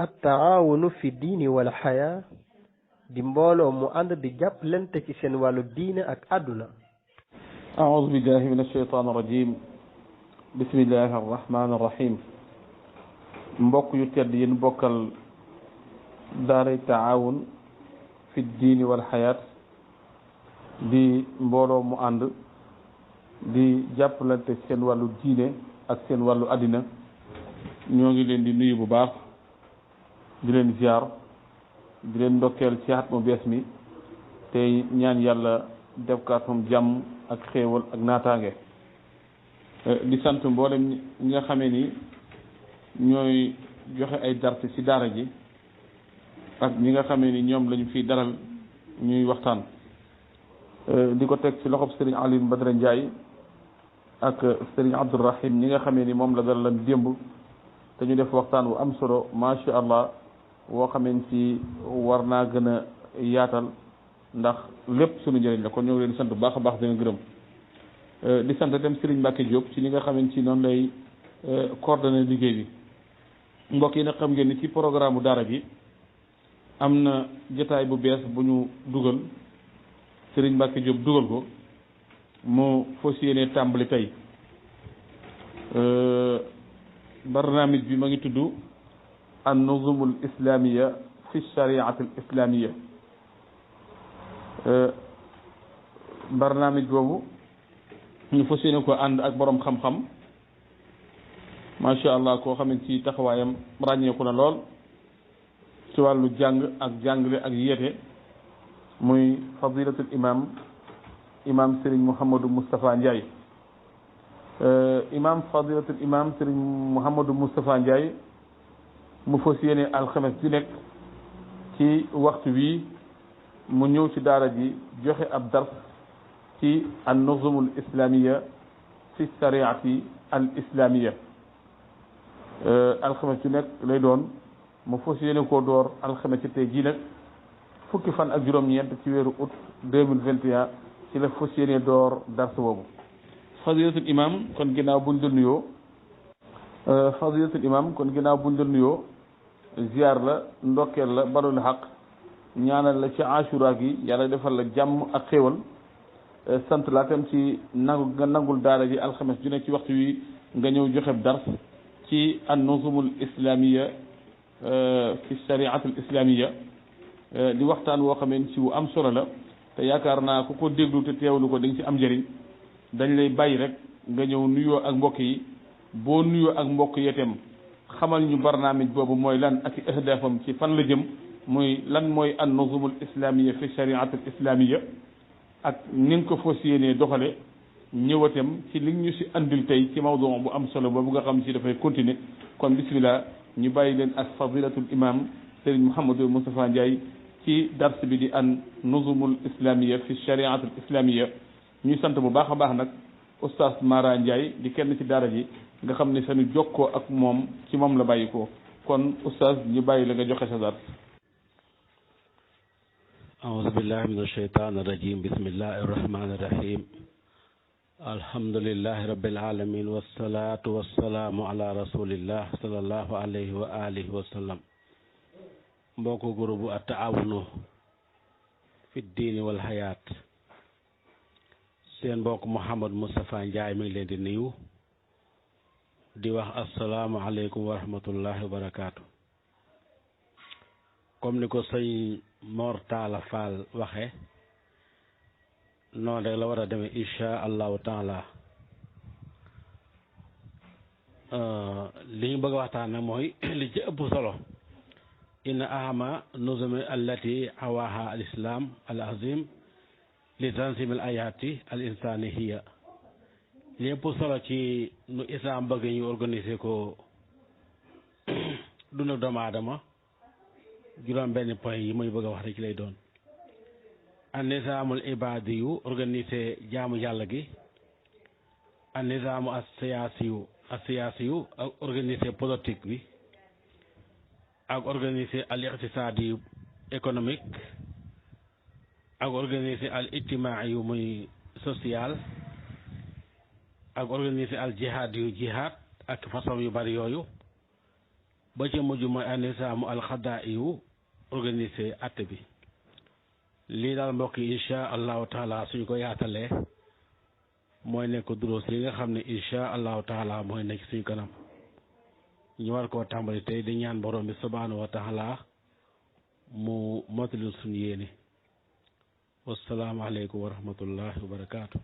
at-taawunu fi diini wal xayaa di mbooloo mu ànd di jàppalante ci seen wàllu diine ak àdduna. أعوذ بالله من الشيطان الرجيم بسم الله الرحمن الرحيم mbokk yu tedd yéen bokkal daaray taawun fi diini wal xayaat di mbooloo mu ànd di jàppalante seen wàllu diine ak seen wàllu àddina ñoo ngi leen di nuyu bu baax di leen ziar di leen ndokkeel ci at mu bees mi tey ñaan yàlla def ko atum jàmm ak xéewal ak naataange di sant mboolem ñi nga xamee ni ñooy joxe ay dars ci daara ji ak ñi nga xamee ni ñoom lañu fiy daral ñuy waxtaan di ko teg ci loxob Serigne Alioune Badara Ndiaye ak Serigne Abdourahim ñi nga xamee ni moom la daralan démb te ñu def waxtaan wu am solo macha allah woo xameen ci war naa gën a yaatal ndax lépp suñu njëriñ la kon ñoo ngi leen sant bu baax a baax dina gërëm di sant dem Serigne Mbacke Diop ci li nga xamante ci noonu lay coordonné liggéey bi mbokk yi nag xam ngeen ni ci programme bu daara ji am na jotaay bu bees bu ñu dugal Serigne Mbacke Diop dugal ko mu fas yéene tàmbali tey barnaamij bi ma ngi tudd an nuzumul islamiya fi shariatil islamiya barnaamij boobu ñu fas yéene ko ànd ak borom xam-xam macha allah koo xam ne ci taxawaayam ràññeeku na lool ci wàllu jàng ak jàngale ak yéete muy fadilatul imam Serigne Mouhamadou Moustapha Ndiaye fadilatul imam Serigne Mouhamadou Moustapha Ndiaye mu fas yéene alxames ju nekk ci waxtu wi mu ñëw ci daara ji joxe ab dars ci an nuzumul islamiya fi shariati al islamiya alxames ju nekk lay doon mu fas yéene koo door alxames ci tey jii nag fukki fan ak juróom-ñeent ci weeru août 2021 ci la fas yéene door dars boobu fadilatul imam kon ginnaaw buñ la nuyoo ziar la ndokkeel la balul xaq ñaanal la ci ashura gi yàlla defal la jàmm ak xéewal sant la tam ci nga nangul daara ji alxames ju nekk ci waxtu wi nga ñëw joxe dars ci an nuzumul islamiya fi shariat al islamiya di waxtaan woo xamee ci wu am solo la te yaakaar naa ku ko déglu te teewlu ko dañ ci am njëriñ dañ lay bàyyi rek nga ñëw nuyoo ak mbokk yi boo nuyoo ak mbokk yetem xamal ñu barnaamij boobu mooy lan ak ahdaafam ci fan la jëm muy lan mooy an nuzumul islamiya fi shariat al islamiya ak ni nga ko fas yéenee doxale ñëwatem ci li ñu si andil tey ci mawdu bu am solo boobu nga xam si dafay continuer kon bismillah ñu bàyyi leen ak fadilatul imam Serigne Mouhamadou Moustapha Ndiaye ci dars bi di an nuzumul islamiya fi shariat al islamiya ñuy sant bu baax a baax nag oustaz Mara Ndiaye di kenn ci daara ji nga xam ne seen jokkoo ak moom ci moom la bàyyi ko kon oustaz ñu bàyyi la nga joxe sa dars. أعوذ بالله من الشيطان الرجيم بسم الله الرحمن الرحيم الحمد لله رب العالمين والصلاة والسلام على رسول الله صلى الله عليه وآله وسلم mbokku groupe at-taawunu fi diini wal xayaat seen mbokk Mouhamadou Moustapha Ndiaye mi ngi leen di nuyu di wax asalaamaaleykum wa rahmatullahi wa barakaatu comme ni ko sëñ Mor Talla Fall waxe noonu rek la war a demee insha allahu taala li ñu bëgg a waxtaan nag mooy li ci ëpp solo inna ahama nuzumi allati awaha al islam al azim li tanzim al ayati al insanihiya li ëpp solo ci nu islam bëgg ñu organiser ko dund doomu aadama juróom benn point yi muy bëgg a wax rek ci lay doon an nizaamul ibaadi yu organiser jaamu yàlla gi an nizaamu asiyaasi yu ak organiser politique bi ak organiser al iqtisaadi économique ak organiser al ijtimaai yu muy social ak organiser al jihaad yu jihaad ak façon yu bari yooyu ba ca mujj mooy anisaamu alxadaa'iyu organisé atte bi lii daal mbokk yi incha allahu taala suñ ko yaatalee mooy nekk duruus yi nga xam ne incha allahu taala mooy nekk suñ kanam ñu war koo tàmbali tey di ñaan borom bi subhanahu wa taala mu motalil suñu yéene wassalaamu aleykum wa rahmatullahi wa barakaatu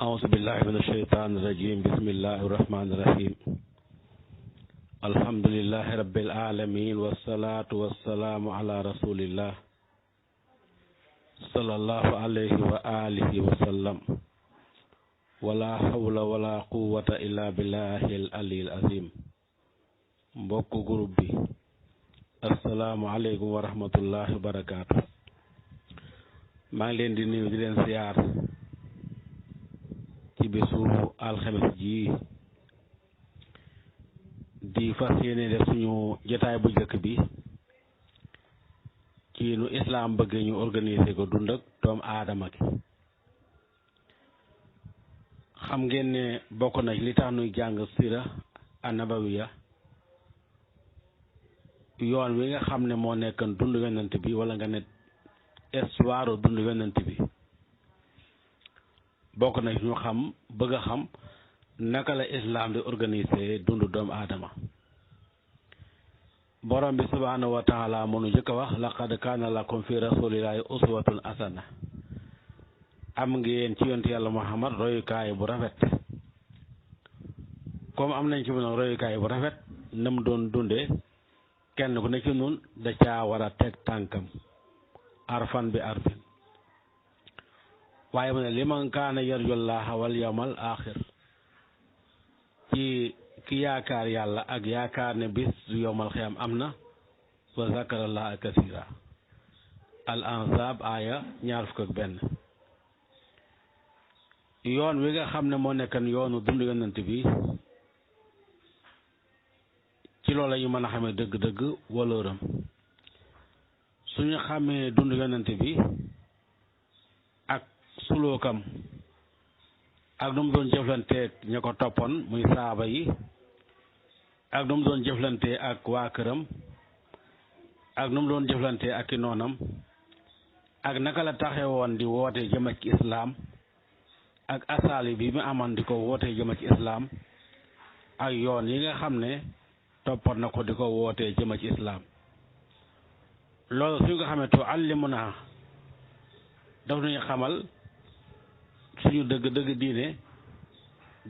aousu billahi min asheytan irajim bismillahi irrahmani irrahim alhamdulillahi rabbil alamin wassalatu wassalaamu ala rasulillah sallallahu alayhi wa alihi wa sallam wala hawla wala quwwata illa billahi al aliyil azim mbokk groupe bi assalaamu aleykum wa rahmatullahi wa barakaatu maa ngi leen di nuyu di leen siyaar ci bésu alxames ji di fas yéene def suñu jotaay bu njëkk bi ci nu islam bëgg ñu organiser ko dund ak doomu aadama gi xam ngeen ne bokk na li tax nuy jàng sira annabawiya yoon wi nga xam ne moo nekkoon dund yonent bi wala nga ne histoire dund yonent bi bokk na ñu xam bëgg a xam naka la islam di organiser dundu doomu aadama borom bi subhanahu wa taala mënu jëkk a wax laqad kaana lakum fi rasulillahi uswatun asana am ngeen ci yonent yàlla Muhammad royukaay bu rafet comme am nañ ci mun royukaay bu rafet na mu doon dundee kenn ku ne ci nun da caa war a teg tànkam arfan bi arfin waaye mu ne liman kaana yarjullaha wal yawmal axir ci ki yaakaar yàlla ak yaakaar ne bis du yowmal xiyam am na wa zakarallaha kasira al ansab aya 21 yoon wi nga xam ne moo nekkan yoonu dund yonent bi ci loolu la ñu mën a xamee dëgg-dëgg walooram suñu xamee dund yonent bi ak sulookam ak nu mu doon jëflanteeg ña ko toppoon muy saaba yi ak nu mu doon jëflantee ak waa këram ak nu mu doon jëflantee ak i noonam ak naka la taxee woon di woote jëma ci islaam ak asaali bi mu amoon di ko woote jëma ci islaam ak yoon yi nga xam ne toppoon na ko di ko wootee jëma ci islaam loolu suñu ko xamee to allimuna daf nañu xamal suñu dëgg-dëgg diine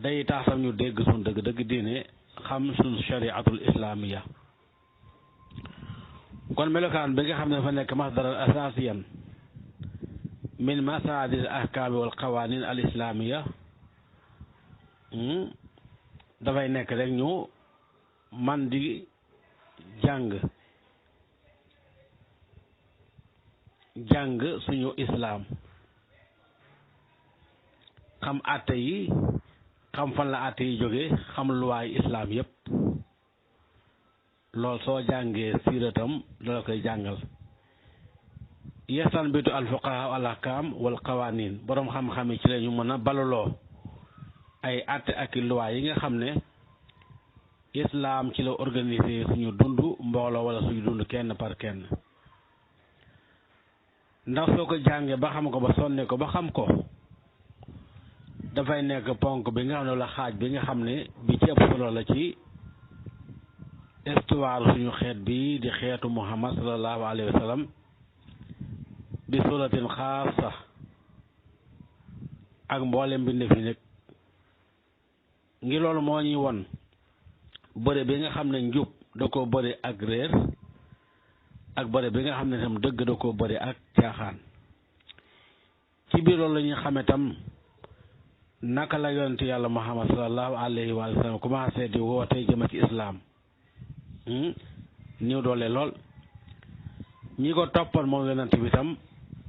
day taasam ñu dégg suñu dëgg-dëgg diine xam suñu shariatul islamiya kon melokaan bi nga xam ne dafa nekk masdaran asasiyan min masadir ahkaami wal qawanin al islamiya dafay nekk rek ñu man di jàng suñu islaam xam àtte yi xam fan la àtte yi jóge xam luwaay islaam yépp lool soo jàngee siiratam dala koy jàngal yestan bitu alfuqaha al ahkam wal qawanin boroom xam-xam yi ci la ñu mën a baluloo ay àtte ak i luwaay yi nga xam ne islaam ci la organiser suñu dund mbooloo wala suñu dund kenn par kenn ndax soo ko jàngee ba xam ko ba sonne ko ba xam ko dafay nekk ponk bi nga xam ne la xaaj bi nga xam ne bi ci ëpp solo la ci histoire suñu xeet bi di xeetu Muhammad sallallahu alayhi wa sallam bi suratin xaasa ak mboolem mbind fi nekk ngi loolu moo ñuy won bëre bi nga xam ne njub da koo bëre ak réer ak bëre bi nga xam ne tam dëgg da koo bëre ak caaxaan ci biir loolu la ñuy xame tam naka la yonent yàlla Muhammad sallallahu alayhi wa sallam commencé di woote jëma ci islaam niw doole lool ñi ko toppoon moom yonent bi tam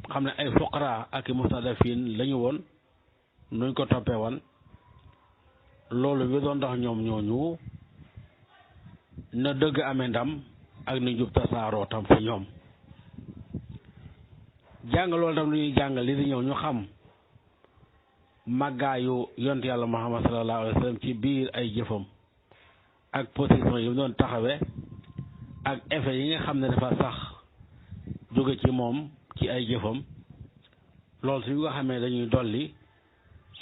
xam ne ay fuqara ak i mustadafin lañu woon nuñ ko toppee woon loolu bi doon tax ñoom ñooñu na dëgg amee ndam ak ni jub tasaaroo tam fi ñoom jàng loolu tam lu ñuy jàngal li di ñëw ñu xam màggaayu yonent yàlla Muhammad sallallahu alayhi wa sallam ci biir ay jëfam ak position yi mu doon taxawe ak effet yi nga xam ne dafa sax jóge ci moom ci ay jëfam loolu suñu ko xamee dañuy dolli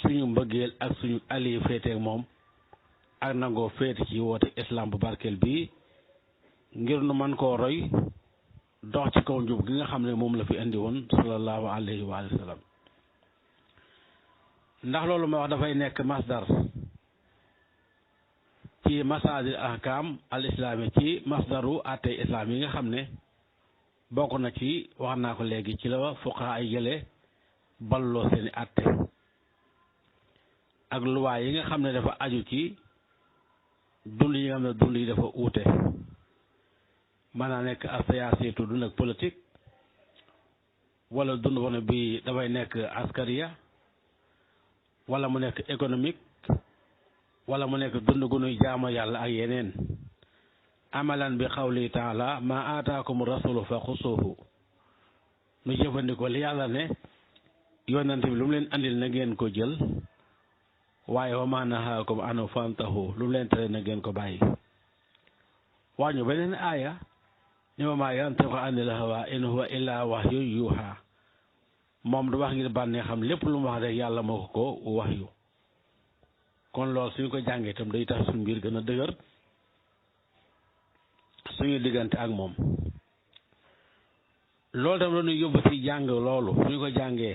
suñu mbëggeel ak suñu allié féeteeg moom ak nangoo féete ci woote islam bu barkeel bii ngir nu man koo roy dox ci kaw njub gi nga xam ne moom la fi indi woon sallallahu alayhi wa sallam ndax loolu ma wax dafay nekk masdar ci masaadir ahkam al islami ci masdaru àttey islam yi nga xam ne bokk na ci wax naa ko léegi ci la fuqaha ay jële balloo seeni àtte ak luwaay yi nga xam ne dafa aju ci dund yi nga xam ne dund yi dafa uute mën naa nekk asiyaasitu dund ak politique wala dund bone bi dafay nekk askariya wala mu nekk économique wala mu nekk dund gu nuy jaamu yàlla ak yeneen amalan bi xawli taala ma aataakum rasulu fa xusuuhu nu jëfandikoo li yàlla ne yonante bi lu mu leen andil na ngeen ko jël waaye wa ma nahaakum anu fantahu lu mu leen tere na ngeen ko bàyyi wax ñu beneen aaya ni ma maa yantiqu anil hawa in huwa illa wahyu yuha moom du wax ngir bànnee xam lépp lu mu wax rek yàlla moo ko wax yu kon loolu suñu ko jàngee itam day tax suñu mbir gën a dëgër suñu diggante ak moom loolu tam dañuy yóbbu ci jàng loolu suñu ko jàngee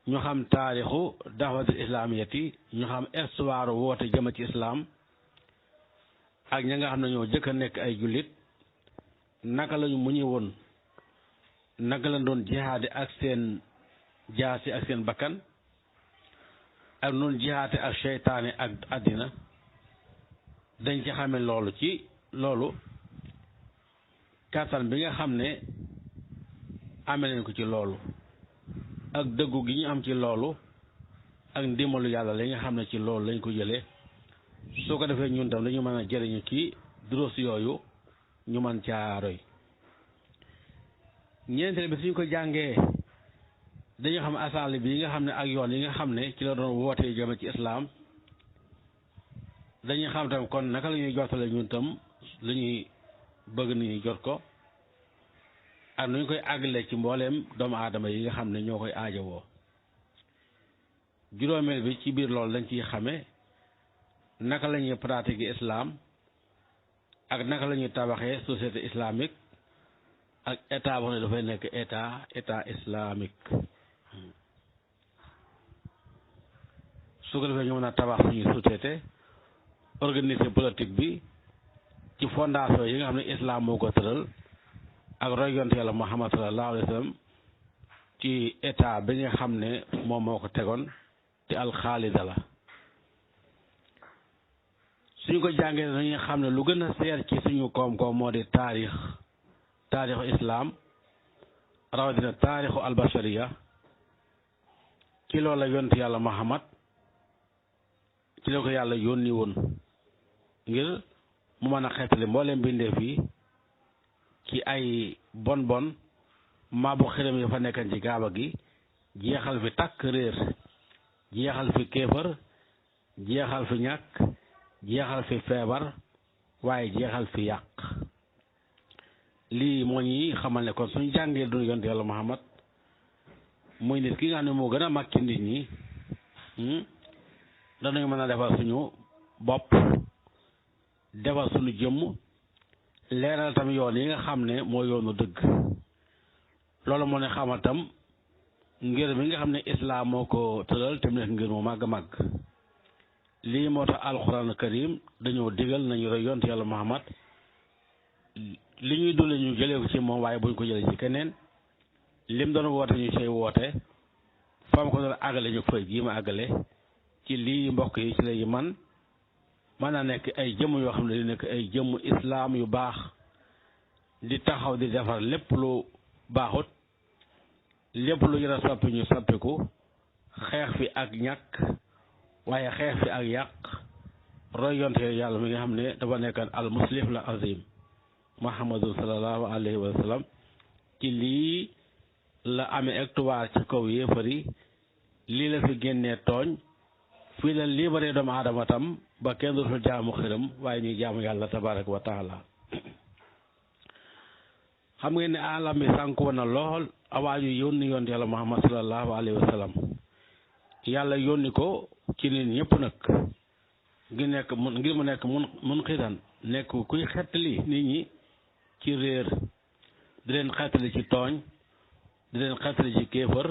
ñu xam taarixu da'watul islamiyati ñu xam histoire woote jëma ci islam ak ña nga xam ne ñoo jëkk a nekk ay jullit naka lañu muñi woon naka lañ doon jihaade ak seen jaasi ak seen bakkan ak noonu jihaate ak seytaane ak àddina dañ ci xame loolu ci loolu kàttan bi nga xam ne amee nañ ko ci loolu ak dëggu gi ñu am ci loolu ak ndimbalu yàlla li nga xam ne ci loolu lañ ko jëlee soo ko defee ñun tam dañu mën a jëriñu ci duruus yooyu ñu mën caa roy ñeenteel bi suñu ko jàngee dañu xam asaali bi yi nga xam ne ak yoon yi nga xam ne ci la doon wootee jëme ci islaam dañuy xam tam kon naka la ñuy jottale ñun tam lu ñuy bëgg nit ñi jot ko ak nu ñu koy àggale ci mbooleem doomu aadama yi nga xam ne ñoo koy aajowoo juróomeel bi ci biir loolu lañ ciy xame naka la ñuy pratiquer islam ak naka la ñuy tabaxee société islamique ak état boo ne dafay nekk état islamique su ko defee ñu mën a tabax suñu société organiser politique bi ci fondation yi nga xam ne islam moo ko tëral ak roy yonent yàlla Muhammad sallallahu alayhi wa sallam ci état bi nga xam ne moom moo ko tegoon te alxaalida la suñu ko jàngee dañuy xam ne lu gën a seer ci suñu koom-koom moo di taarixu islam rawatina taarixu albashariya ci loolu la yonent yàlla Muhammad ci la ko yàlla yónni woon ngir mu mën a xeetali mbooleem bindeef yi ci ay bon maa bu xiram yi fa nekkan ci gaaba gi jeexal fi takk réer jeexal fi kéefër jeexal fi ñàkk jeexal fi feebar waaye jeexal fi yàq lii moo ñuy xamal ne kon suñu jàngee dund yonent yàlla Muhammad muy nit ki nga xam ne moo gën a mag ci nit ñi danañu mën a defar suñu bopp defar suñu jëmm leeral tam yoon yi nga xam ne moo yoonu dëgg loolu moo ne xamal tam ngir mi nga xam ne islaam moo ko tëral te mu nekk ngir mu màgg lii moo tax alxuraan karim dañoo digal nañu roy yonent yàlla Muhammad li ñuy dule ñu jëlee ko ci moom waaye buñ ko jëlee ci keneen lim doon woote ñu say woote fam ko doon àggale ñu fay jii ma àggale ci lii mbokk yi ci lay mën naa nekk ay jëmm yoo xam ne di nekk ay jëmm islaam yu baax di taxaw di defar lépp lu baaxut lépp lu jar a soppi ñu soppiku xeex fi ak ñàkk waaye xeex fi ak yàq roy yonte yàlla mi nga xam ne dafa nekkan al muslih la azim muhammadu sallallahu alayhi wa sallam ci lii la amee victoire ci kaw yéefar yi lii la fi génnee tooñ fii la libéré doomu aadama tam ba kenn dootul jaamu xërëm waaye ñuy jaamu yàlla tabaraka wa taala xam ngeen ne alam bi sànku woon na lool awaa ñu yónni yoon yàlla Muhammad sallallahu alayhi wa sallam yàlla yónni ko ci nit ñëpp nag ngir mu nekk mun xiran nekk kuy xettali nit ñi ci réer di leen xettali ci tooñ di leen xettali ci kéefër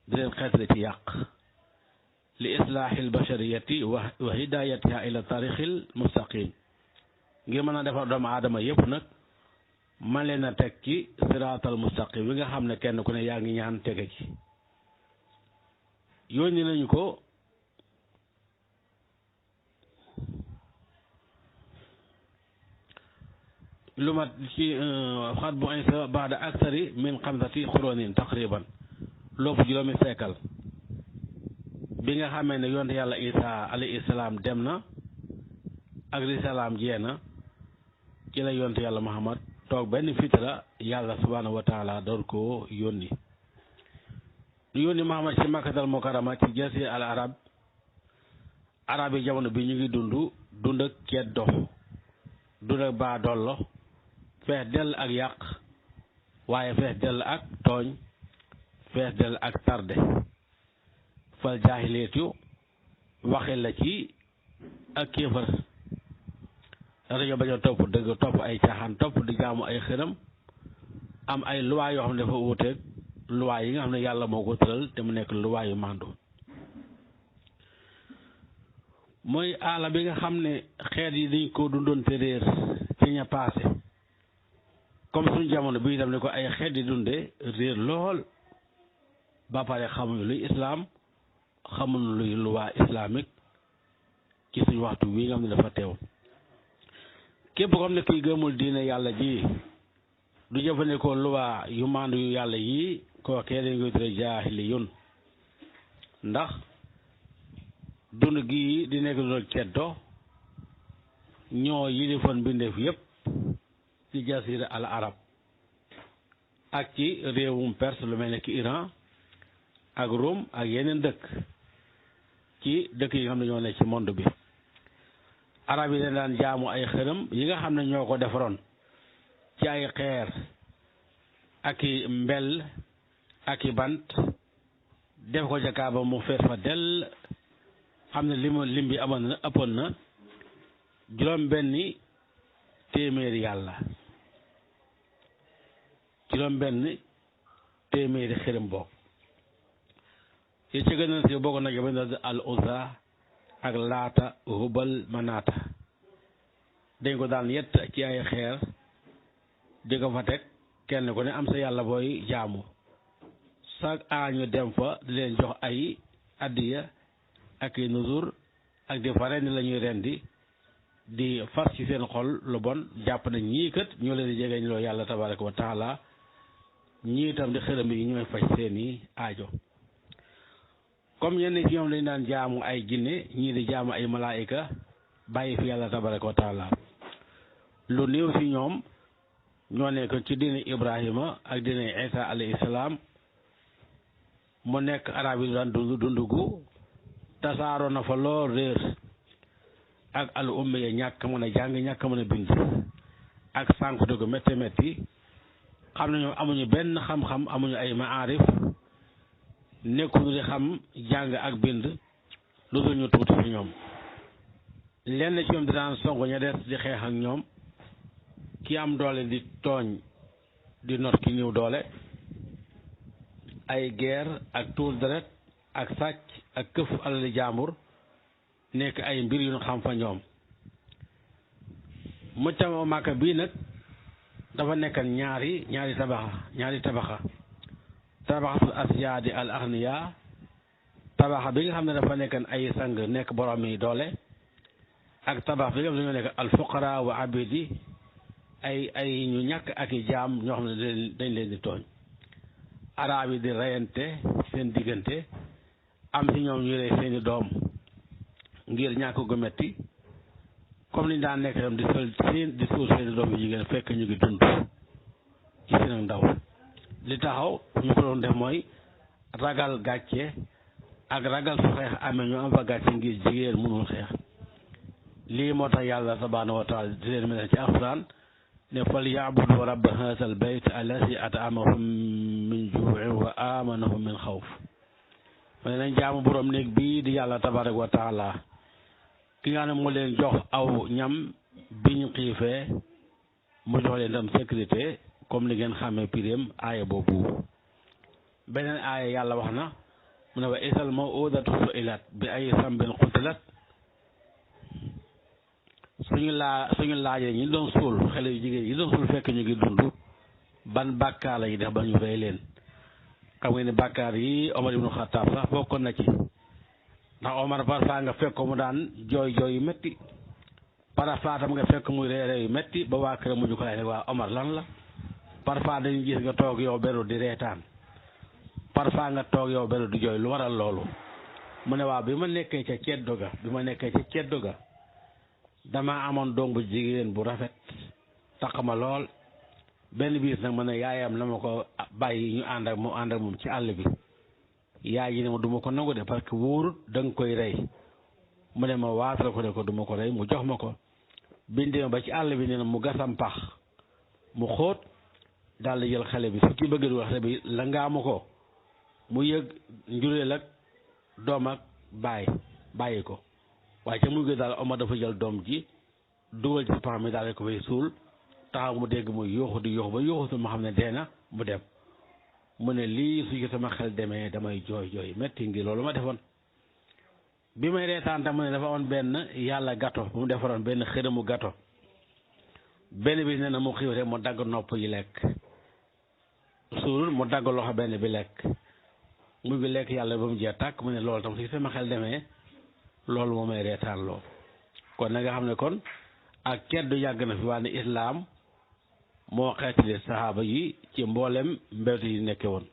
di leen xettali ci yàq li islaahil bashariyati wa hidayatiha ila tarixil mustaqim ngir mën a defar doomu aadama yëpp nag man leen a teg ci siraatal mustaqim wi nga xam ne kenn ku ne yaa ngi ñaan tege ci yónni nañu ko lu mat ci xat bu insa baada aksari min xamsati xuronin taqriban loopu juróomi seekal bi nga xamee ne yonte yàlla isa alayhi salaam dem na ak risalaam jee na ci la yonte yàlla Muhammad toog benn fitra yàlla subhanahu wa taala door koo yónni Muhammad ci makkatal mukarrama ci jasi al arab yi jamono bi ñu ngi dund ak ceddo dund ak baadollo fees dell ak yàq waaye fees dell ak tooñ fees dell ak tarde fal jaahiliyatu waxe la ci ak kéefër dañoo bañ a topp dëgg topp ay caaxaan topp di jaamu ay xëram am ay luwaay yoo xam ne dafa wuuteeg luwaay yi nga xam ne yàlla moo ko tëral te mu nekk luwaay yu màndu mooy aala bi nga xam ne xeet yi dañ ko dundoon te réer ci ña paase comme suñu jamono bi itam ne ko ay xeet di dunde réer lool ba pare xamuñu luy islaam xamuñu luy luwaa islamique ci suñu waxtu wi nga xam ne dafa teew képp ko xam ne kuy gëmul diine yàlla ji du jëfandikoo luwaa yu maandu yu yàlla yii kookee dañ koy tere jaahiliyun ndax dund gi di nekk dund ceddo ñoo yilifoon mbindeef yépp ci jasira al arab ak ci réewum Perse lu mel ne ki Iran ak Rome ak yeneen dëkk ci dëkk yi nga xam ne ñoo nekk ci monde bi arab yi dañ daan jaamu ay xërëm yi nga xam ne ñoo ko defaroon ci ay xeer ak i mbel ak i bant def ko ca Kaaba mu fees fa dell xam ne lim bi amoon na ëppoon na juróom benni téeméeri yàlla juróom benni téeméeri xërëm boobu yi ci gën a si bokk nag ba al Uzza ak Laata Hubal Manaata dañ ko daan yett ci ay xeer di ko fa teg kenn ku ne am sa yàlla booy jaamu chaque añu dem fa di leen jox ay addiya ak i nuzur ak di fa rendi la ñuy rendi di far ci seen xol lu bon jàpp nañ ñii kat ñoo leen di jegeñ loo yàlla tabaraka wa taala ñii itam di xërëm yi ñooy faj seeni aajo comme ñenn ci ñoom dañ daan jaamu ay jinne ñii di jaamu ay malaayika bàyyi fi yàlla tabaraka wa taala lu néew ci ñoom ñoo nekk ci diine Ibrahima ak diine Isa alayhi salaam mu nekk arab yi daan dund gu tasaaroo na fa lool réer ak al ummi ya ñàkk mën a jàng ñàkk mën a bind ak sànkute gu métti métti xam ne ñoom amuñu benn xam-xam amuñu ay maarif nekkuñu di xam jàng ak bind lu dul ñu tuuti ci ñoom lenn ci ñoom di daan song ña des di xeex ak ñoom ki am doole di tooñ di not ki ñëw doole ay guerre ak tuur deret ak sàcc ak këf alali jaambur nekk ay mbir yu ñu xam fa ñoom muccama Màkka bii nag dafa nekkan ñaari tabaxa tabaxatul asyaadi al aghniya tabaxa bi nga xam ne dafa nekkan ay sang nekk borom yi doole ak tabax bi nga xam ne dañoo nekk al fuqara wa abidi ay ñu ñàkk ak i jaam ñoo xam ne dañ leen di tooñ arab yi di reyante seen diggante am ci ñoom ñu rey seeni doom ngir ñàkk gu metti comme ni daan nekk tam di suul seeni doom yu jigéen fekk ñu ngi dund ci seen ndaw li taxaw ñu ko doon def mooy ragal gàcce ak ragal su xeex amee ñu am fa gàcce ngir jigéen mënul xeex lii moo tax yàlla subhaanahu wa taala di leen mel ci alxuraan ne fal yaabudu rabba haazal bayt allazi at'amahum min juu'in wa aamanahum min xawf ma ne nañ jaamu borom néeg bii di yàlla tabaaraka wa taala ki nga xam ne moo leen jox aw ñam biñ xiifee mu jox leen tam sécurité comme ni ngeen xamee pireem aaya boobu beneen aaya yàlla wax na mu ne wa isal maw'udatu su'ilat bi ay sambin qutilat suñu laajee ñi doon suul xale yu jigéen yi doon suul fekk ñu ngi dund ban bàkkaar la ñuy def ba ñu rey leen xam nga ne bàkkaar yi Omar ibnu Xattaab sax bokkoon na ci ndax Omar parfois nga fekk ko mu daan jooy yu métti parfois tam nga fekk muy ree yu métti ba waa kër mujj ko laaj rek waa Omar lan la parfois dañuy gis nga toog yow beru di reetaan parfois nga toog yow beru di jooy lu waral loolu mu ne waaw bi ma nekkee ca ceddo ga dama amoon doom bu jigéen bu rafet taq ma lool benn biis nag ma ne yaayam na ma ko bàyyi ñu ànd ak moom ci àll bi yaay ji ne ma du ma ko nangu de parce que wóorut da nga koy rey mu ne ma waatal ko ne ko du ma ko rey mu jox ma ko bindee ba ci àll bi nee na mu gasam pax mu xóot daal di jël xale bi su ki bëgg du xale bi la ngaamu ko mu yëg njureel ak doom ak bàyyi ko waaye ca muy gën daal Omar dafa jël doom ji dugal ci pax mi daal di ko fay suul taxaw mu dégg muy yooxu di yooxu ba yooxu ma xam ne dee na mu dem mu ne lii su ci sama xel demee damay jooy metti ngi loolu ma defoon bi may reetaan tam mu ne dafa amoon benn yàlla gato bu mu defaroon benn xërëmu gato benn bi nee na mu xiif rek mu dagg nopp yi lekk suul mu dagg loxo benn bi lekk mu bi lekk yàlla ba mu jeex tàkk mu ne loolu tam su ci sama xel demee loolu moo may reetaan lool kon na nga xam ne kon ak keddu yàgg na fi waa ne islaam moo xeetali saxaaba yi ci mboolem mbewte yi nekke woon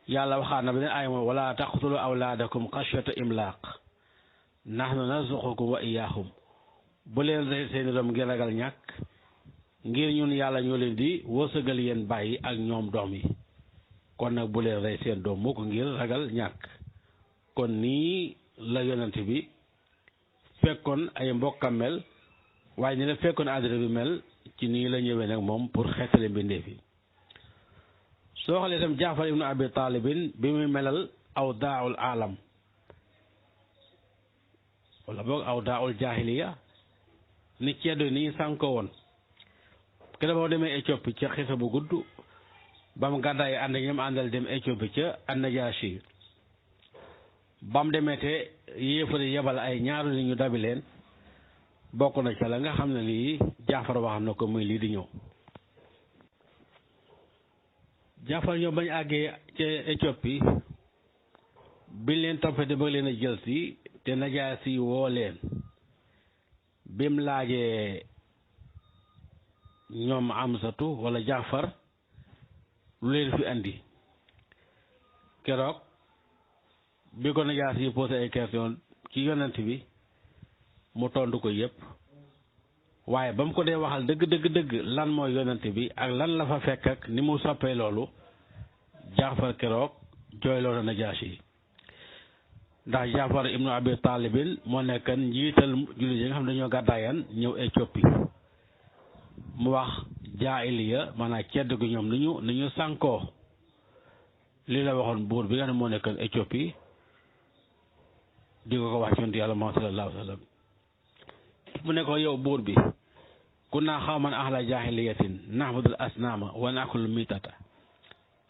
yàlla waxaat na beneen aaya mooy wala taqtulu awlaadakum xashyata imlaaq nahnu narzuqukum wa iyyaahum bu leen rey seeni doom ngir ragal ñàkk ngir ñun yàlla ñoo leen di wërsëgal yéen bàyyi ak ñoom doom yi kon nag bu leen rey seen doom mukk ngir ragal ñàkk kon nii la yonent bi fekkoon ay mbokkam mel waaye ni la fekkoon àddina bi mel ci nii la ñëwee nag moom pour xeetale mbindeef yi soo xoolee itam Jaafar ibnu Abi Taalibin bi muy melal aw daaul alam wala boog aw daaul jaahiliya ni ceddo yi ni ñu sànko woon kene boo demee Éthiopie ca xisa bu gudd ba mu gàddaay ànd ak ñoom àndal dem Éthiopie ca An-Najaashi ba mu demee te yéefari yebal ay ñaaru ni ñu dabi leen bokk na ca la nga xam ne lii Jaafar wax na ko muy lii di ñëw Jaafar ñoom bañ àggee ca Éthiopie biñ leen toppee te bëgg leen a jël si te Najaasi woo leen bim laajee ñoom Amsatu wala Jaafar lu leen fi andi keroog bi ko Najaasi yi posé ay question ci yonent bi mu tontu ko yëpp waaye ba mu ko dee waxal dëgg lan mooy yonent bi ak lan la fa fekk ak ni mu soppee loolu Jaafar keroog jooyloo na Najaasi yi ndax Jaafar ibnu Abi Taalibin moo nekkan njiital jullit yi nga xam ne dañoo gàddaayan ñëw Éthiopie mu wax jaahiliya maanaam cedd gu ñoom ni ñu sànkoo lii la waxoon buur bi nga xam ne moo nekkan Éthiopie di ko wax ci yonent yàlla Muhammad sallallahu alayhi wa sallam mu ne ko yow buur bi kunna xawman ahla jaahiliyatin na'budul asnaama wa naakulu mitata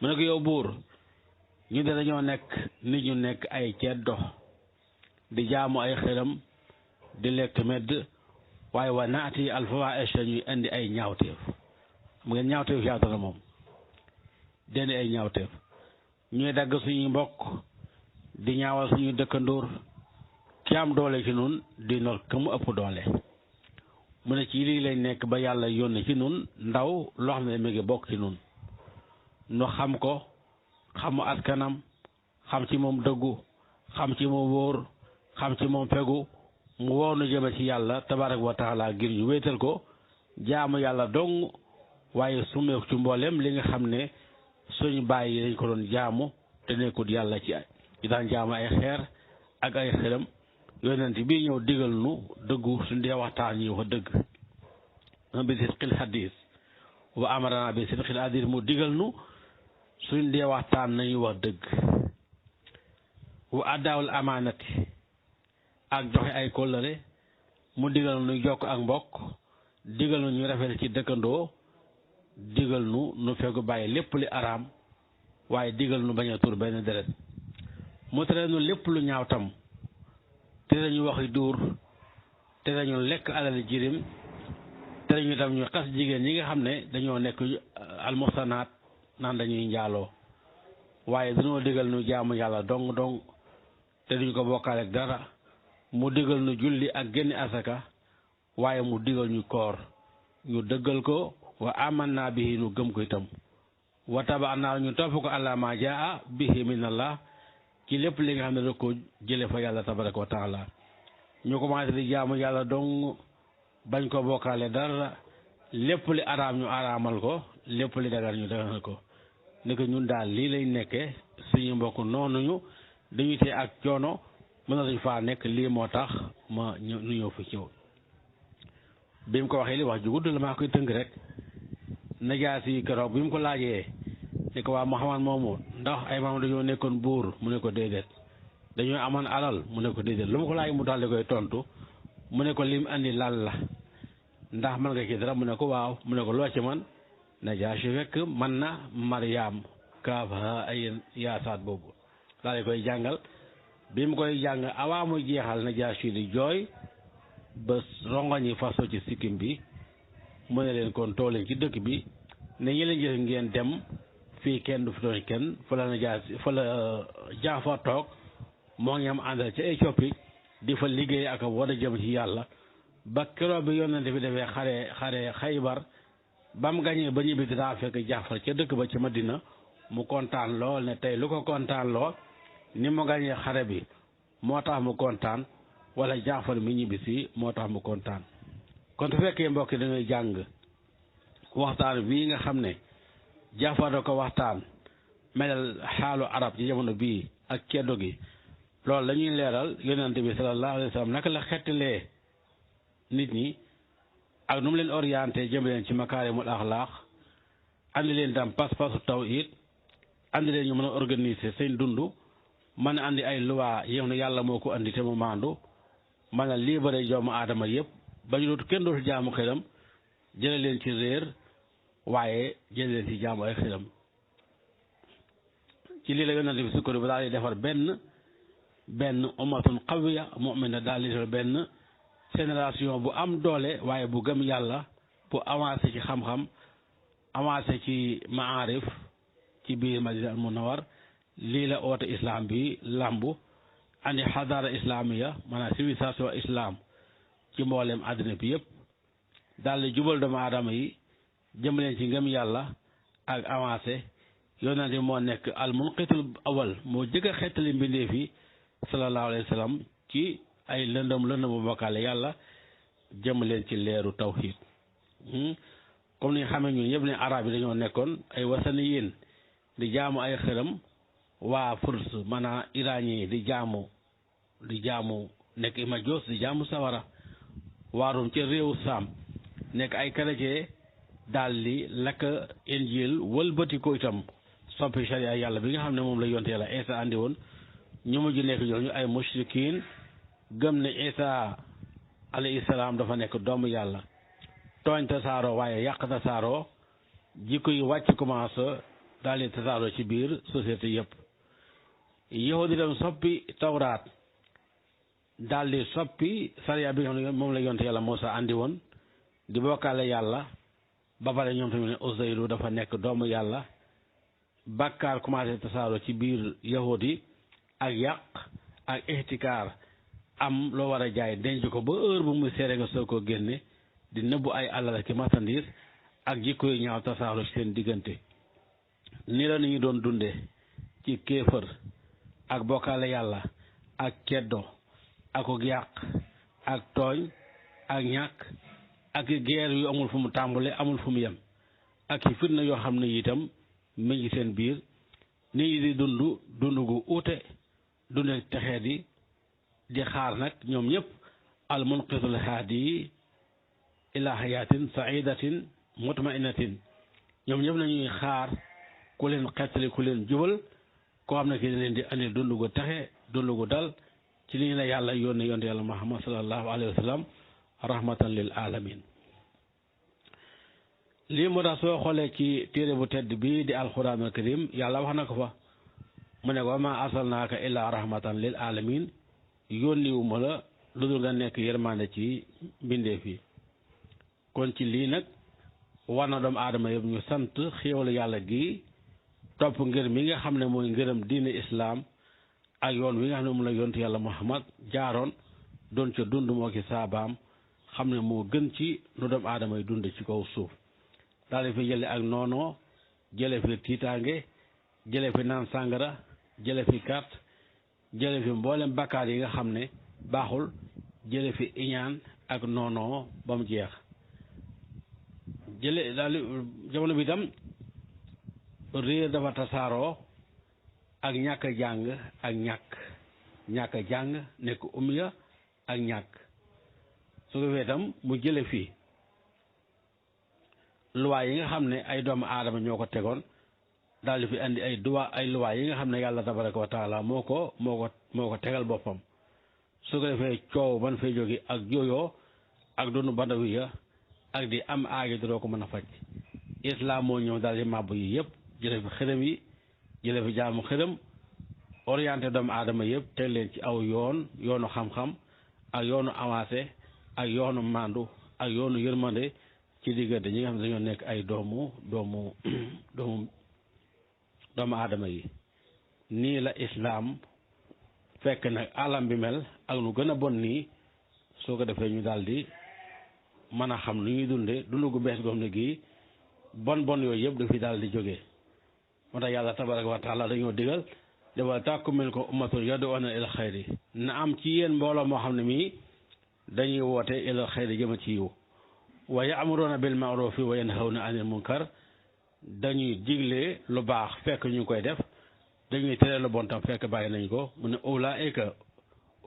mu ne ko yow buur ñu de dañoo nekk nit ñu nekk ay ceddo di jaamu ay xëram di lekk medd waaye wa naati alfawaahish ñuy indi ay ñaawteef mu ngeen ñaawteef yaatu na moom dendi ay ñaawteef ñuy dagg suñuy mbokk di ñaawal suñuy dëkkandoor ki am doole ci nun di nor ka mu ëpp doole mu ne ci lii lañ nekk ba yàlla yónni ci nun ndaw loo xam ne mi ngi bokk ci nun nu xam ko xamu askanam xam ci moom dëggu xam ci moom wóor xam ci moom fegu mu woo nu jëme ci yàlla tabaaraka wa taala ngir ñu wéetal ko jaamu yàlla dong waaye sumeeku ci mboolem li nga xam ne suñu bàyyi dañ ko doon jaamu te nekkul yàlla ci ñu daan jaamu ay xeer ak ay xelam yonent bi ñëw digal nu dëggu suñ dee waxtaan ñu wax dëgg bi sidqil hadis wa amarana bi sidqil hadis mu digal nu suñ dee waxtaan nañu wax dëgg wa addaawul amaanati ak joxe ay kóllëre mu digal nu jokk ak mbokk digal nu ñu rafet ci dëkkandoo digal nu fegu bàyyi lépp li araam waaye digal nu bañ a tur benn deret mu tere nu lépp lu ñaaw tam tere ñu waxi duur tere ñu lekk alal jirim tere ñu tam ñu xas jigéen ñi nga xam ne dañoo nekk almuhsanaat naan dañuy njaaloo waaye dañoo digal nu jaamu yàlla dong dong te duñ ko bokkaale ak dara mu digal nu julli ak génne asaka waaye mu digal ñu koor ñu dëggal ko wa amanna bihi nu gëm ko itam wa tabaana ñu topp ko ala ma jaa bihi minallah ci lépp li nga xam ne da ko jële fa yàlla tabaraka wa taala ñu commencé di jaamu yàlla dong bañ ko bokkaale dara lépp li araam ñu araamal ko lépp li dagal ñu dagal ko ni ko ñun daal lii lay nekkee suñu mbokk noonuñu dañu tee ak coono mën na dañ faa nekk lii moo tax ma nu ñëw fi ñëw bi mu ko waxee li wax ju gudd la maa koy tënk rek Najaasi yi keroog bi mu ko laajee ni ko waa Muhammad moomu ndax ay maam dañoo nekkoon buur mu ne ko déedéet dañoo amoon alal mu ne ko déedéet lu ma ko laaj mu daal di koy tontu mu ne ko lim andi lal la ndax man nga ci dara mu ne ko waaw mu ne ko loo ci man Najaasi fekk man na Mariam kaaf ay yaasaat boobu daal di koy jàngal bi mu koy jàng avant muy jeexal Najaasi di jooy ba rongoñ yi faso ci sikkim bi mu ne leen kon tooleen ci dëkk bi ne ñi leen gis ngeen dem fii kenn du fi tooñ kenn fa la Najaasi fa la Jaafar toog moo ngi am àndal ca Éthiopie di fa liggéey ak war a jëm ci yàlla ba keroog bi yonente bi defee xare Xaybar ba mu gañee ba ñibbi daa fekk Jaafar ca dëkk ba ci Madina mu kontaan lool ne tey lu ko kontaan lool ni mu gañee xare bi moo tax mu kontaan wala Jaafar mi ñibbisi moo tax mu kontaan kon su fekkee mbokk da ngay jàng waxtaan bii nga xam ne Jaafar da ko waxtaan melal xaalu arab ci jamono bii ak ceddo gi loolu la ñuy leeral yonent bi sallallahu alayhi wa sallam naka la xettalee nit ñi ak nu mu leen orienté jëm leen ci makaarimul axlaaq andi leen tam pas-pasu tawhid andi leen ñu mën a organiser seen dund mën a andi ay loi yi ne yàlla moo ko andi te mu maandu mën a libéré doomu aadama yëpp ba ñu dootu kenn dootu jaamu xelam jële leen ci réer waaye jële leen ci jaamu ay xelam ci lii la yonent bi sukkandiku daal di defar benn ummatun qawiya mu'mina daal di defar benn génération bu am doole waaye bu gëm yàlla bu avancé ci xam-xam avancé ci maarif ci biir Madina al Munawwar lii la oote islam bi lambu andi xadaara islamiya maanaam civilisation islam ci mboolem àddina bi yëpp daal di jubal doomu aadama yi jëm leen ci ngëm yàlla ak avancé yonent bi moo nekk al munqitul awal moo jëkk a xettali mbindeef yi sallallahu alayhi wa sallam ci ay lëndëm bu bokkaale yàlla jëm leen ci leeru tawhid comme ni nga xamee ñun yëpp ne arab yi dañoo nekkoon ay wasaniyin di jaamu ay xërëm waa Furs maanaam iranien di jaamu nekk Majuus di jaamu sawara waarum ca réewu Saam nekk ay chrétien daal di lakk injil wëlbati ko itam soppi sharia yàlla bi nga xam ne moom la yonte yàlla Isa andi woon ñu mujj nekk ñooñu ay mushrikin gëm ne Isa alayhi salaam dafa nekk doomu yàlla tooñ tasaaroo waaye yàq tasaaroo jikko yi wàcc commencé daal di tasaaroo ci biir société yëpp yahudi dem soppi tawraat daal di soppi sariya bi nga xam ne moom la yonte yàlla Muusa andi woon di bokkaale yàlla ba pare ñoom tamit ne Uzayru dafa nekk doomu yàlla bàkkaar commencé tasaaroo ci biir yahudi ak yàq ak ihtikaar am loo war a jaay denc ko ba heure bu muy seere nga soo ko génne di nëbbu ay alal ki marchandise ak jikko yu ñaaw tasaaroo ci seen diggante ni la ñu doon dundee ci kéefër ak bokkaale yàlla ak keddo ak yàq ak tooñ ak ñàkk ak guerre yu amul fu mu tàmbale amul fu mu yem ak i fitna yoo xam ne itam mi ngi seen biir nit ñi di dund gu uute dunde texee di xaar nag ñoom ñëpp al munqisul haadi ila hayatin saidatin mutmainatin ñoom ñëpp nañuy xaar ku leen xettali ku leen jubal koo xam ne ki leen di andi dund gu texe dund gu dal ci li ñu la yàlla yónne yonte yàlla Muhammad sallallahu alayhi wa sallam rahmatan lil alamin lii moo tax soo xoolee ci téere bu tedd bi di alquran al karim yàlla wax na ko fa mu ne wa ma arsalnaaka illa rahmatan lil alamin yónniwuma la lu dul nga nekk yërmande ci mbindeef yi kon ci lii nag war na doomu aadama yëpp ñu sant xéewalu yàlla gi topp ngir mi nga xam ne mooy ngërëm diine islaam ak yoon wi nga xam ne mu la yontu yàlla Muhammad jaaroon doon ca dund moo ki saabaam xam ne moo gën ci nu doomu aadama yi dund ci kaw suuf daal di fi jële ak noonoo jële fi tiitaange jële fi naan sàngara jële fi carte jële fi mboolem bakkaar yi nga xam ne baaxul jële fi iñaan ak noonoo ba mu jeex jële daal jamono bi itam réer dafa tasaaroo ak ñàkk a jàng ak ñàkk a jàng nekk umiya ak ñàkk su ko fee itam mu jële fii luwaay yi nga xam ne ay doomu aadama ñoo ko tegoon daal di fi andi ay luwaay yi nga xam ne yàlla tabaraka wa taala moo ko tegal boppam su ko defee coow ban fay jóge ak jooyoo ak dunu bandawiya ak di am aajo doo ko mën a faj islam moo ñëw daal di màbb yi yëpp jële fi xërëm yi jële fi jaamu xërëm orienté doomu aadama yëpp teg leen ci aw yoonu xam-xam ak yoonu avancé ak yoonu màndu ak yoonu yërmande ci diggante ñi nga xam ne dañoo nekk ay doomu aadama yi nii la islaam fekk nag alam bi mel ak lu gën a bon nii soo ko defee ñu daal di mën a xam lu ñuy dunde dund gu bees goo xam ne gii bon yooyu yëpp dafi daal di jógee moo tax yàlla tabaraka wa taala dañoo digal dafa tàkku min ko ummatun yad'una ila xayri na am ci yéen mbooloo moo xam ne mii dañuy woote ila xayri jëma ci yiw wa ya'muruna bil ma'rufi wa yanhawna anil munkar dañuy digle lu baax fekk ñu koy def dañuy tere lu bon tam fekk bàyyi nañ ko mu ne ulaa'ika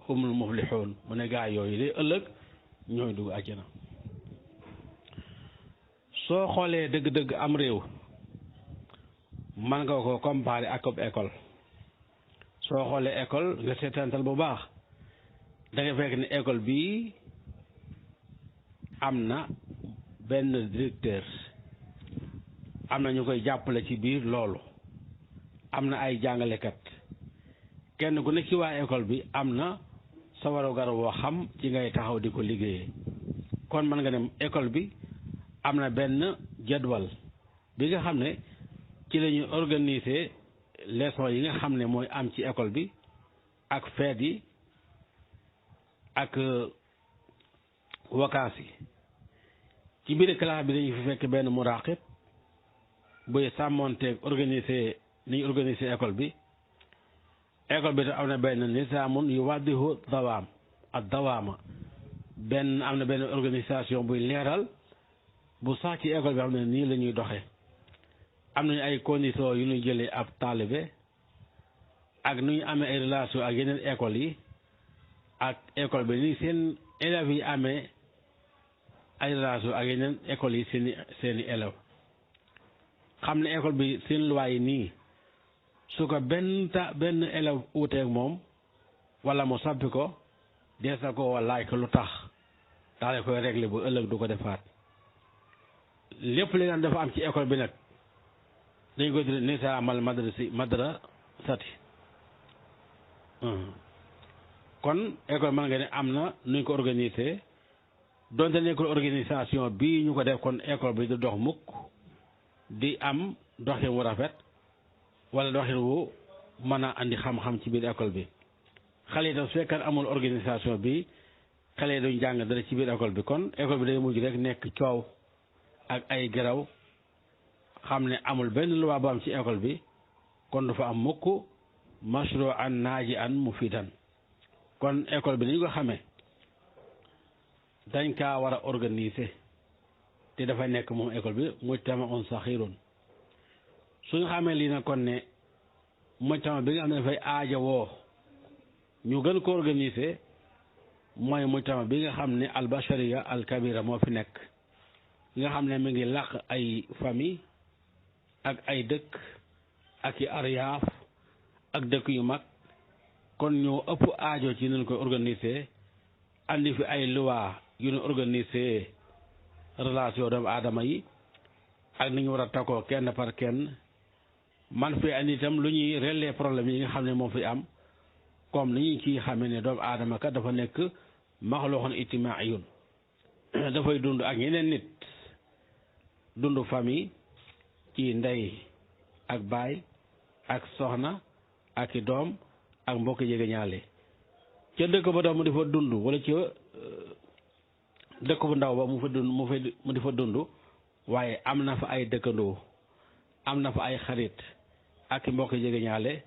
humul muflihun mu ne gaa yooyu de ëllëg ñooy dugg àjjana soo xoolee dëgg-dëgg am réew man nga ko comparer ak ab école soo xoolee école nga seetantal bu baax da nga fekk ne école bii am na benn directeur am na ñu koy jàppale ci biir loolu am na ay jàngalekat kenn ku nekk ci waa école bi am na sa warugar woo xam ci ngay taxaw di ko liggéeyee kon mën nga dem école bi am na benn jadwal bi nga xam ne ci la ñuy organiser leçon yi nga xam ne mooy am ci école bi ak fête yi ak vacances yi ci biir classe bi dañuy fi fekk benn muraqib buy sàmmonteeg ni ñu organiser école bi te am na benn nisaamun yu waddihu dawaama am na benn organisation buy leeral bu sax ci école bi xam ne nii la ñuy doxee am nañu ay conditions yu ñuy jëlee ab taalibe ak nu ñu amee ay relation ak yeneen écoles yi ak école bi ni seen élèves yi amee ay relation ak yeneen écoles yi seeni élèves xam ne école bi seen loi yi nii su ko benn élève uuteeg moom wala mu sàppi ko dees na ko laaj ko lu tax daal koy régler bu ëllëg du ko defaat lépp li nga dafa am ci école bi nag dañ koy tuddee nisaamal madrasati kon école mën nga ne am na nuñ ko organiser donte nekkul organisation bii ñu ko def kon école bi du dox mukk di am doxin wu rafet wala doxin wu mën a andi xam-xam ci biir école bi xale yi tam su fekkee amul organisation bi xale yi duñ jàng dara ci biir école bi kon école bi day mujj rek nekk coow ak ay geraw xam ne amul benn loi bu am ci école bi kon du fa am mukk mashru'an naaji'an mufidan kon école bi ni ñu ko xamee dañ kaa war a organiser te dafa nekk moom école bi mujtama'un saxirun suñu xamee lii nag kon ne mujtama bi nga xam ne dafay aajowoo ñu gën ko organiser mooy mujtama bi nga xam ne albashariya alkabira moo fi nekk nga xam ne mi ngi làq ay famille ak ay dëkk ak i aryaaf ak dëkk yu mag kon ñoo ëpp aajo ci nañ koy organiser andi fi ay loi yu ñu organiser relation doomu aadama yi ak ni ñu war a takkoo kenn par kenn man fi andi itam lu ñuy régler problème yi nga xam ne moo fi am comme ni ñu ciy xamee ne doomu aadama kat dafa nekk maxluuqun ijtimaa'iyun dafay dund ak ñeneen nit dund famille ci ndey ak baay ak soxna ak i doom ak mbokk jege ñaale ca dëkk ba doom mu di fa dund wala ca dëkk bu ndaw ba mu di fa dund waaye am na fa ay dëkkandoo am na fa ay xarit ak i mbokk jege ñaale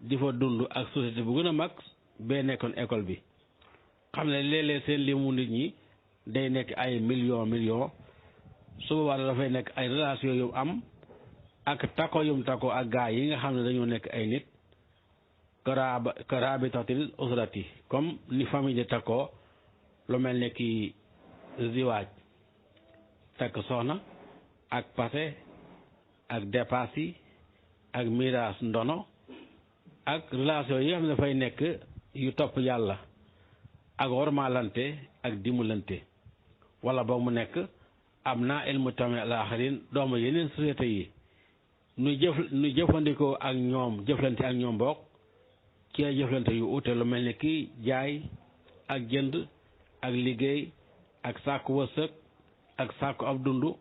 di fa dund ak société bu gën a mag bee nekkoon école bi xam ne léeg-léeg seen limu nit ñi day nekk ay million su boobaa dafay nekk ay relation yu am ak takko yum takko ak gaa yi nga xam ne dañoo nekk ay nit karabitatil usrati comme ni famille de takko lu mel ne ki ziwaaj takk soxna ak pase ak dépasse yi ak miraas ndono ak relation yi nga xam ne dafay nekk yu topp yàlla ak wormaalante ak dimbalante wala ba mu nekk am naa ilmu tamit al-aaxiriin doomu yeneen société yi nu jëfandikoo ak ñoom jëflante ak ñoom bokk ci ay jëflante yu ute lu mel ni ki jaay ak jënd ak liggéey ak sàkku wërsëg ak sàkku ab dund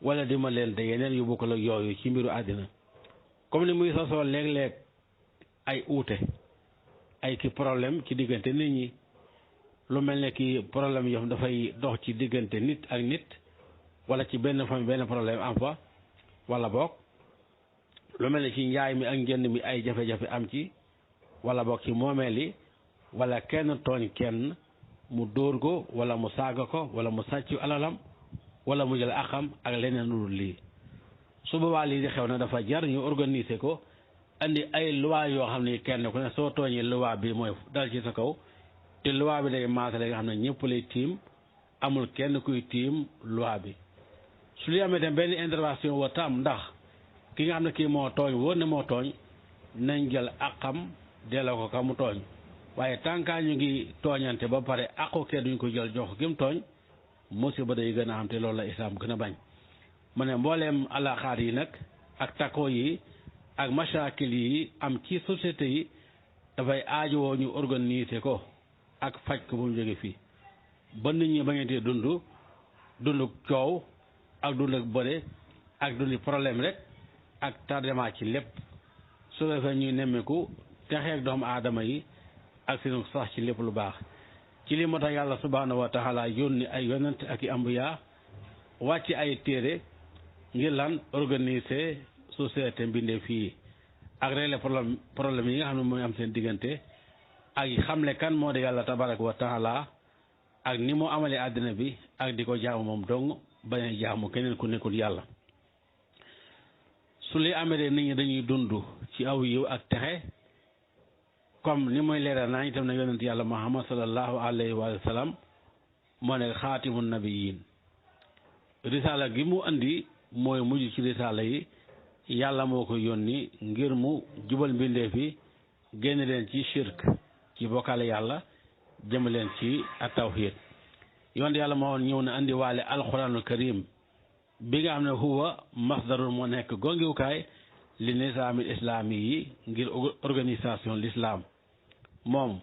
wala dimbalante yeneen yu bokkul ak yooyu ci mbiru àddina comme ni muy sosoo léeg-léeg ay uute ay ki problème ci diggante nit ñi lu mel ne ki problème yoo xam dafay dox ci diggante nit ak nit wala ci benn famille benn problème am fa wala boog lu mel ne ci njaay mi ak njënd mi ay jafe-jafe am ci wala boog ci moomeel yi wala kenn tooñ kenn mu dóor ko wala mu saaga ko wala mu sàcc alalam wala mu jël axam ak leneen lu dul lii su boobaa lii di xew na dafa jar ñu organiser ko andi ay loi yoo xam ne kenn ku ne soo tooñee loi bi mooy dal ci sa kaw te loi bi day maasale nga xam ne ñëpp lay tiim amul kenn kuy tiim loi bi su li amee tam benn intervention wa tam ndax ki nga xam ne kii moo tooñ wóor ne moo tooñ nañ jël àqam delloo ko ka mu tooñ waaye tànkaa ñu ngi tooñante ba pare àqu kee duñ ko jël jox ko ki mu tooñ musiba day gën a am te loolu la islaam gën a bañ mu ne mbooleem alaxaar yi nag ak takko yi ak mashakil yi am ci société yi dafay aajowoo ñu organiser ko ak faj ko bu mu jóge fii ba nit ñi bañatee dund coow ak dund ak bëre ak dundi problème rek ak tardement ci lépp su defee ñuy nemmeeku texeeg doomu aadama yi ak seen sax ci lépp lu baax ci li moo tax yàlla subhaanahu wa taala yónni ay yonent ak i ambiya wàcc ay téere ngir lan organiser société mbindee fii ak régler problème yi nga xam ne mooy am seen diggante ak xamle kan moo di yàlla tabaraka wa taala ak ni moo amalee àddina bi ak di ko jaamu moom dong bañ a jaamu keneen ku nekkul yàlla su li amee de nit ñi dañuy dund ci aw yiw ak texe comme ni mooy leeral naa itam ne yonent yàlla muhammad sallallahu alayhi wa sallam moo ne xaatimu nabiyin risaala gi mu andi mooy mujj ci risaala yi yàlla moo ko yónni ngir mu jubal mbindeef yi génn leen ci shirk ci bokkaale yàlla jëm leen ci at-tawhid yonent yàlla moo ñëw na andi waale alquranul karim bi nga xam ne huwa masdarul moo nekk gongiwukaay li nizaamil islaami yi ngir organisation l'islam moom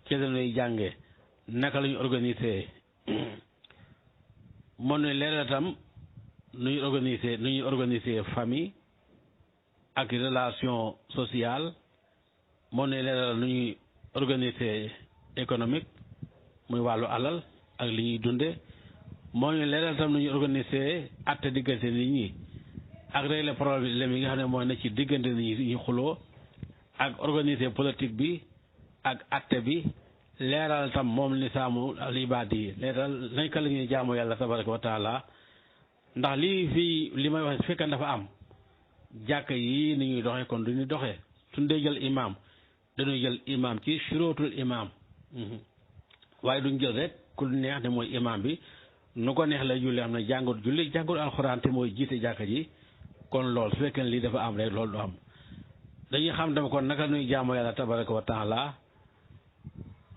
ci lañuy jànge naka la ñu organiser moo nuy leeral tam nu ñuy organiser famille ak relation sociale moo nuy leeral nu ñuy organiser économique muy wàllu alal ak li ñuy dunde moo ñu leeral tam nu ñuy organiser atte diggante nit ñi ak régler problème yi nga xam ne mooy na ci diggante nit ñi ñu xuloo ak organiser politique bi ak atte bi leeral tam moom nisaamu al ibaad yi leeral nañ ka la ñuy jaamu yàlla tabaraka wa taala ndax lii fii li may wax fekkan dafa am jàkk yi ni ñuy doxee kon du ñu doxee suñ dee jël imam dañuy jël imam ci shurootul imam waaye duñ jël rek ku neex ne mooy imam bi nu ko neex la julli xam ne jàngut alxuraan te mooy jiite jàkka ji kon loolu su fekkee lii dafa am rek loolu du am dañuy xam dama kon naka nuy jaamu yàlla tabaraka wa taala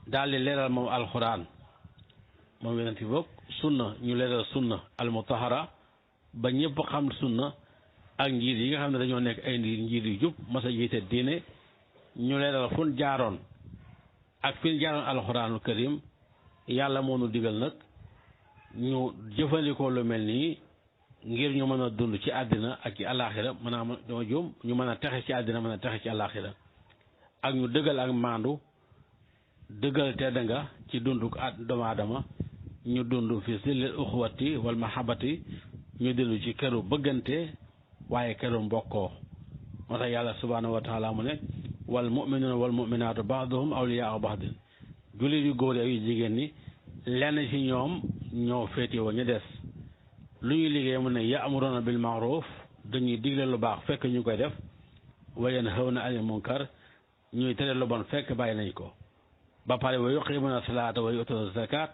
daal di leeral moom alxuraan moom yonent bi bokk sunna ñu leeral sunna almutahara ba ñëpp xam sunna ak njiit yi nga xam ne dañoo nekk ay njiit yu jub mas a jiite diine ñu leeral fun jaaroon ak fin jaaroon alxuraanul karim yàlla moo nu digal nag ñu jëfandikoo lu mel nii ngir ñu mën a dund ci àddina ak ci àllaaxira ñu mën a texe ci àddina mën a texe ci àllaaxira ak ñu dëggal ak maandu dëggal tedd nga ci dundu doomu aadama ñu dund fi zillil uxwati wal mahabbati ñu dellu ci këru bëggante waaye këru mbokkoo moo tax yàlla subhaanahu wa taala mu ne wal muminuuna wal muminaatu baaduhum awliyaau baadin jullit yu góor yu jigéen ñi lenn ci ñoom ñoo féetewoo ñu des lu ñuy liggéey mu ne ya'muruuna bil ma'ruuf dañuy digle lu baax fekk ñu koy def wa yanhawna anil munkar ñuy tere lu bon fekk bàyyi nañ ko ba pare wa yuqiimuuna salaata wa yu'tuuna zakaat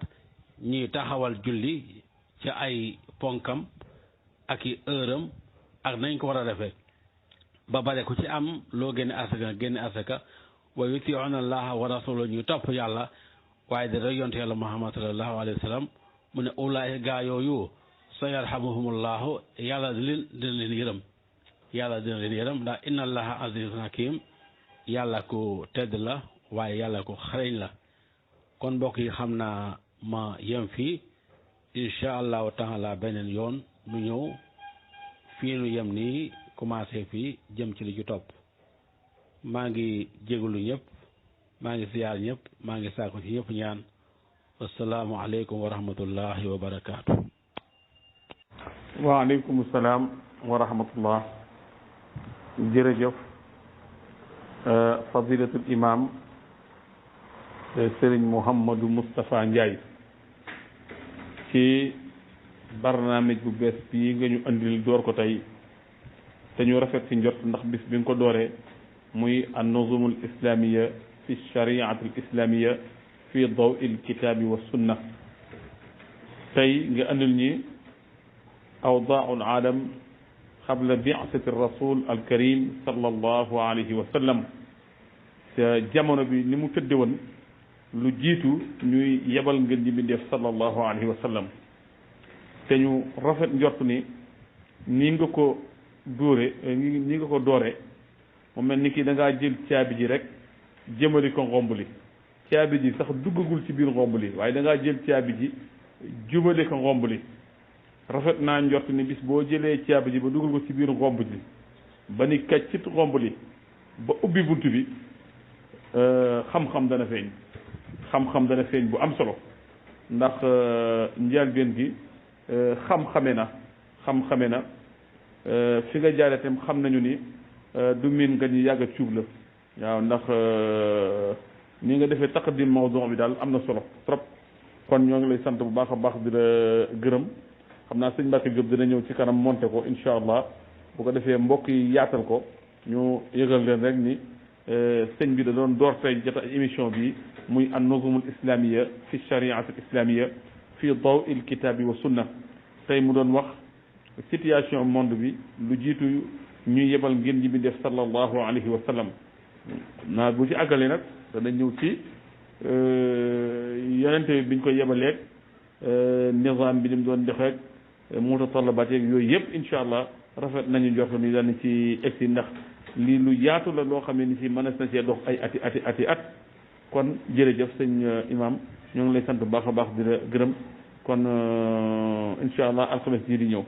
ñuy taxawal julli ci ay ponkam ak i heuram ak nañ ko war a defee ba pare ku ci am loo génne asaka wa yuti'uuna allaha wa rasulahu ñu topp yàlla waaye da rek yonte yàlla muhammad sallallahu alayhi wa sallam mu ne ulaa'ika gaa yooyu sa yarhamuhumullahu yàlla dina leen yërëm ndax inna allaha azizun hakim yàlla ko tedd la waaye yàlla ko xarañ la kon mbokk yi xam naa ma yem fii insha allahu taala beneen yoon nu ñëw fii nu yem nii commencé fii jëm ci li ci topp maa ngi jégalu ñëpp maa ngi siyaar ñëpp maa ngi saako ci ñëpp ñaan assalaamu aleykum wa rahmatullahi wa barakaatu. waaleykum salaam wa rahmatullah. jërëjëf fadilatul imam Serigne Mouhamadou Moustapha Ndiaye ci barnaamij bu bees bii nga ñu andil door ko tey te ñu rafet ci njort ndax bis bi nga ko dooree muy an-nuzumul islamiyya fi shari'atul islamiyya fi daw'il kitaabi wa sunna tey nga andil ñi awdaa'ul aalam qabla bi'sati rasul al karim sallallahu alayhi wa sallam te jamono bi ni mu tëdde woon lu jiitu ñuy yebal ngeen ji bi def sallallahu alayhi wa sallam te ñu rafet njort ni nii nga ko dóore nii nga ko doore mu mel ni ki da ngaa jël caabi ji rek jëmali ko ngomb li caabi ji sax duggagul ci biir ngomb li waaye da ngaa jël caabi ji jubale ko ngomb li rafet naa njort ni bis boo jëlee caabi ji ba dugal ko ci biir ngomb li ba ni kaccit ngomb li ba ubbi bunt bi xam-xam dana feeñ xam-xam dana feeñ bu am solo ndax njëlbéen gi xam-xame na fi nga jaaree tam xam nañu ni du miin nga ñu yàgg a cuub la waaw ndax ni nga defee taqdim mawdu bi daal am na solo trop kon ñoo ngi lay sant bu baax a baax di la gërëm xam naa sëñ Mbacke Diop dina ñëw ci kanam monté ko incha allah bu ko defee mbokk yi yaatal ko ñu yëgal leen rek ni sëñ bi da doon door tey jota émission bi muy an-nuzumul islamiyya fi shari'atul islamiyya fi daw'il kitaabi wa sunna tey mu doon wax situation monde bi lu jiitu ñuy yebal ngeen ji bi def sallallahu alayhi wa sallam naa bu ci àggale nag dana ñëw ci yonente bi biñ ko yebaleeg nizaam bi ni mu doon doxeeg mutatallabaat yeeg yooyu yëpp incha allah rafet nañu njort ni dana ci egsi ndax lii lu yaatu la loo xam ne ni si mënees na cee dox ay ati at kon jërëjëf sëñ imam ñoo ngi lay sant bu baax a baax di la gërëm kon incha allah alxames ji di ñëw